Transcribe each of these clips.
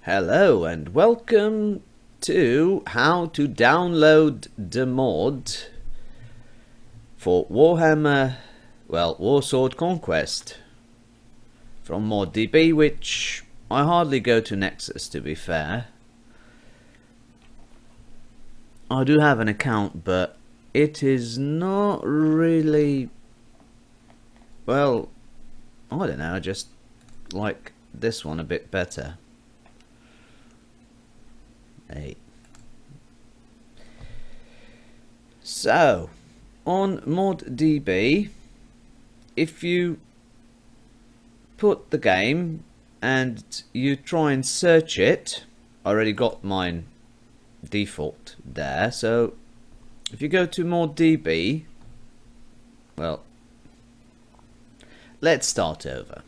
Hello and welcome to how to download the mod for Warsword Conquest from ModDB, which I hardly go to Nexus, to be fair. I do have an account, but it is not really, well, I don't know, I just like this one a bit better. Hey. So, on ModDB, if you put the game and you try and search it, I already got mine default there, so if you go to ModDB, well, let's start over.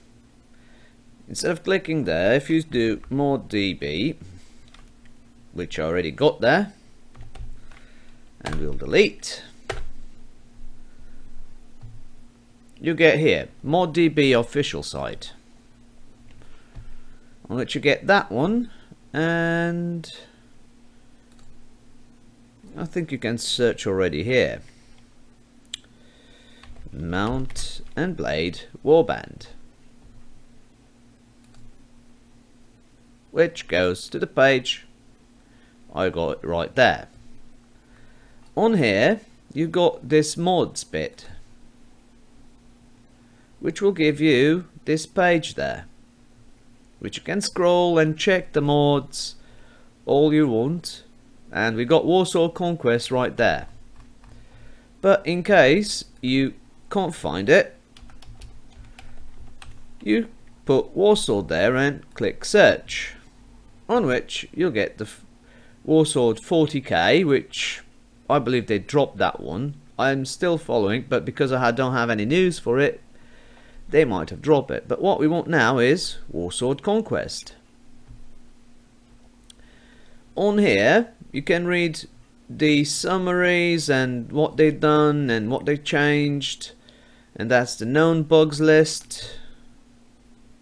Instead of clicking there, if you do ModDB, which I already got there, and we'll delete, you get here ModDB official site, on which you get that one, and I think you can search already here. Mount and Blade Warband, which goes to the page I got it right there. On here you got this mods bit, which will give you this page there, which you can scroll and check the mods all you want, and we got Warsword Conquest right there. But in case you can't find it, you put Warsword there and click search, on which you'll get the Warsword 40k, which I believe they dropped that one. I'm still following, but because I don't have any news for it, they might have dropped it. But what we want now is Warsword Conquest. On here you can read the summaries and what they've done and what they changed, and that's the known bugs list,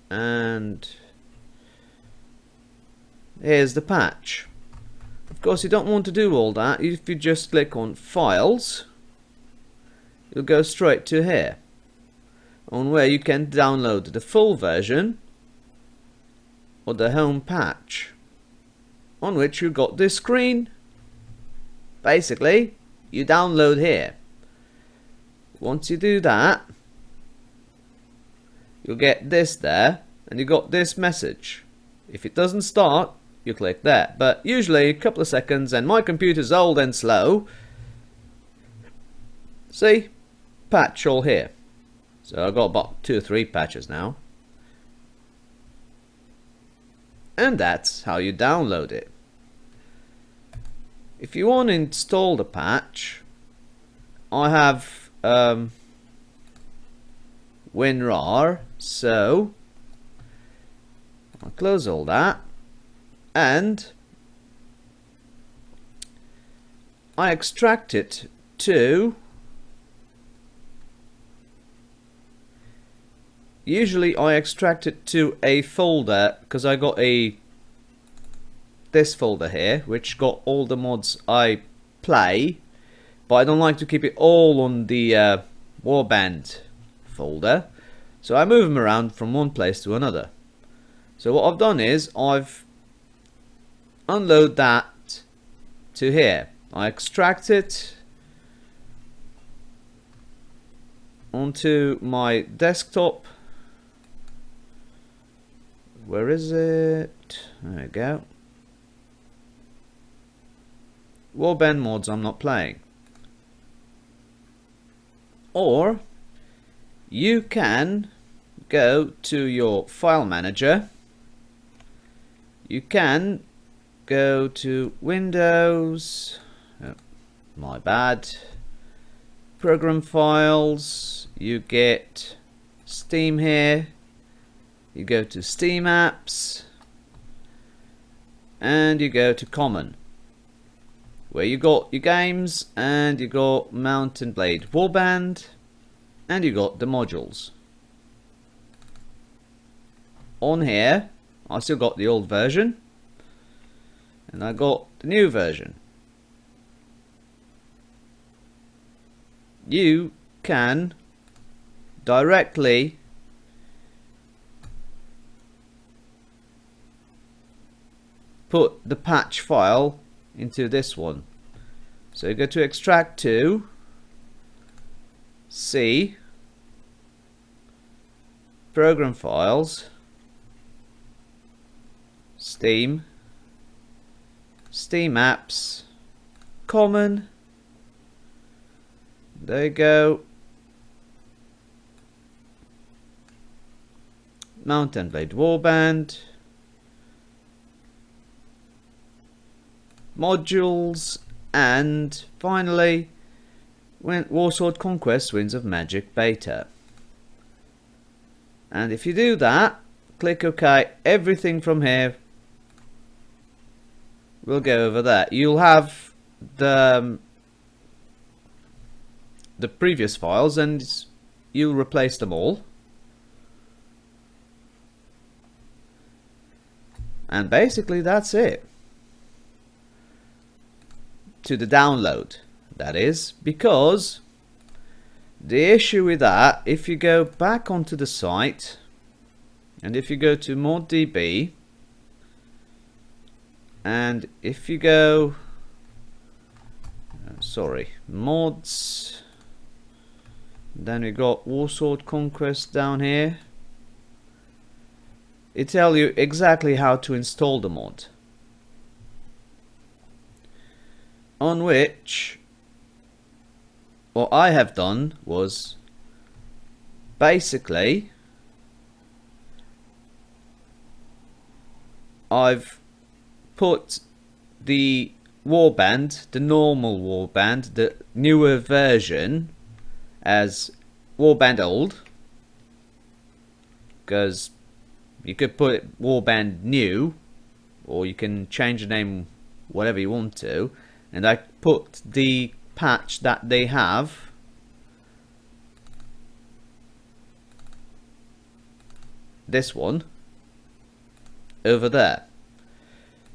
and here's the patch. Of course, you don't want to do all that. If you just click on Files, you'll go straight to here, on where you can download the full version or the home patch, on which you got this screen. Basically, you download here. Once you do that, you'll get this there, and you got this message. If it doesn't start, you click there, but usually a couple of seconds, and my computer's old and slow. See, patch all here. So I've got about 2 or 3 patches now, and that's how you download it. If you want to install the patch, I have WinRAR, so I'll close all that, and I extract it to, usually I extract it to a folder, because I got this folder here which got all the mods I play, but I don't like to keep it all on the Warband folder, so I move them around from one place to another. So what I've done is I've unload that to here. I extract it onto my desktop. Where is it? There we go. Warband mods I'm not playing. Or you can go to your file manager. You can go to Windows, my bad, program files, you get Steam here, you go to Steam apps, and you go to Common, where you got your games, and you got Mount and Blade Warband, and you got the modules. On here I still got the old version, and I got the new version. You can directly put the patch file into this one. So you go to extract to C, program files, Steam, Steam apps, common, there you go, Mount and Blade Warband, modules, and finally Warsword Conquest Winds of Magic Beta. And if you do that, click OK, everything from here will go over there. You'll have the previous files and you'll replace them all. And basically that's it. To the download, that is, because the issue with that, if you go back onto the site and if you go to ModDB and if you go mods, then we got Warsword Conquest down here, it tells you exactly how to install the mod, on which what I have done was basically I've put the warband, the normal warband, the newer version as warband old, because you could put warband new or you can change the name whatever you want to, and I put the patch that they have this one over there.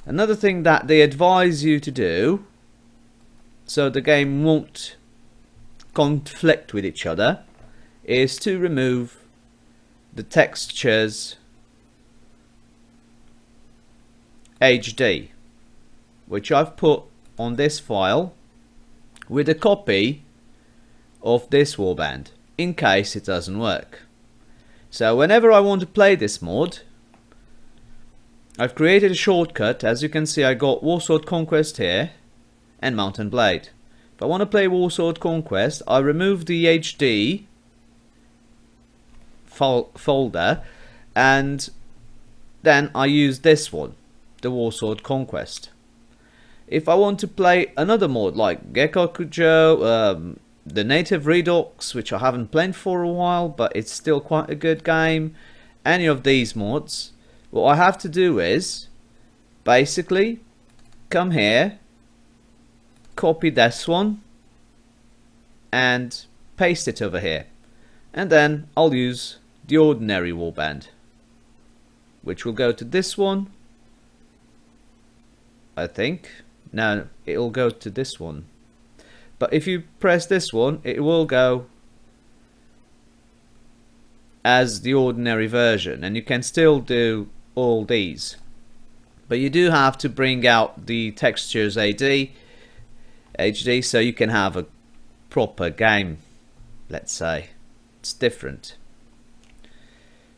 Another thing that they advise you to do so the game won't conflict with each other is to remove the textures HD, which I've put on this file with a copy of this warband in case it doesn't work. So whenever I want to play this mod, I've created a shortcut. As you can see, I got Warsword Conquest here and Mount and Blade. If I want to play Warsword Conquest, I remove the HD folder and then I use this one, the Warsword Conquest. If I want to play another mod like Gekkokujo, the Native Redux, which I haven't played for a while but it's still quite a good game, any of these mods, what I have to do is basically come here, copy this one and paste it over here, and then I'll use the ordinary warband, which will go to this one, I think. No, it'll go to this one, but if you press this one it will go as the ordinary version, and you can still do all these, but you do have to bring out the textures HD so you can have a proper game. Let's say it's different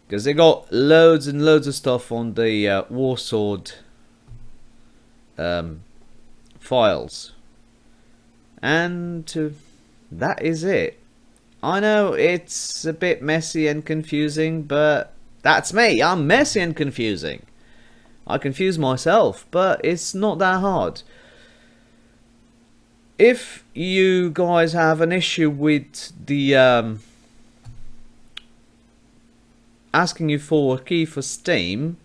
because they got loads and loads of stuff on the Warsword files, and that is it. I know it's a bit messy and confusing, but that's me. I'm messy and confusing. I confuse myself, but it's not that hard. If you guys have an issue with the asking you for a key for Steam,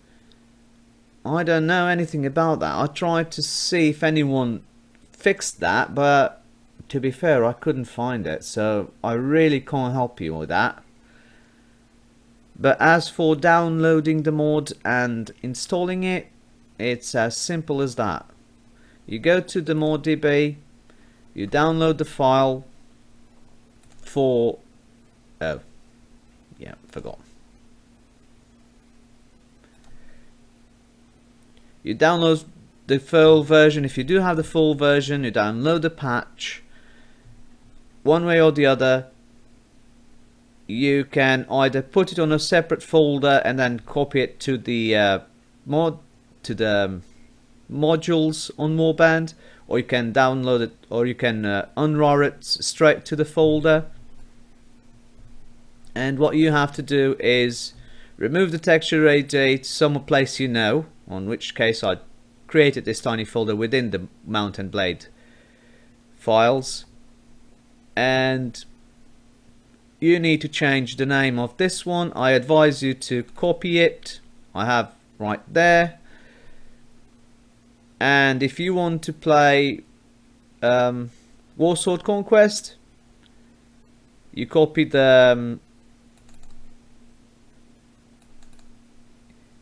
I don't know anything about that. I tried to see if anyone fixed that, but to be fair, I couldn't find it, so I really can't help you with that. But as for downloading the mod and installing it, it's as simple as that. you go to the ModDB, you download the file for, oh yeah, forgot. You download the full version. If you do have the full version, you download the patch. One way or the other, you can either put it on a separate folder and then copy it to the modules on Warband, or you can download it, or you can unrar it straight to the folder. And what you have to do is remove the texture radiate some place you know, on which case I created this tiny folder within the Mount and Blade files, and you need to change the name of this one. I advise you to copy it. I have right there. And if you want to play Warsword Conquest, you copy the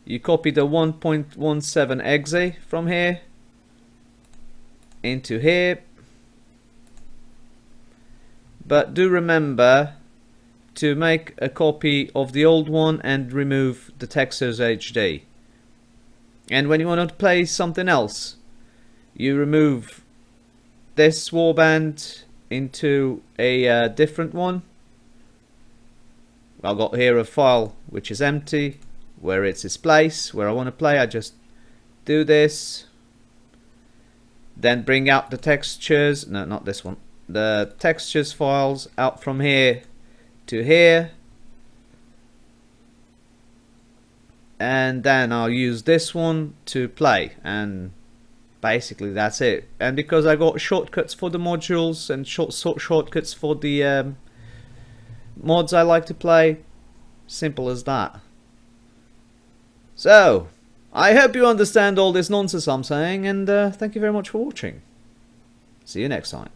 1.17 exe from here into here. But do remember to make a copy of the old one and remove the textures HD. And when you want to play something else, you remove this warband into a different one. I've got here a file which is empty, where it's its place, where I want to play. I just do this, then bring out the textures, no, not this one, the textures files out from here to here, and then I'll use this one to play, and basically that's it. And because I got shortcuts for the modules and shortcuts for the mods I like to play, simple as that. So, I hope you understand all this nonsense I'm saying, and thank you very much for watching. See you next time.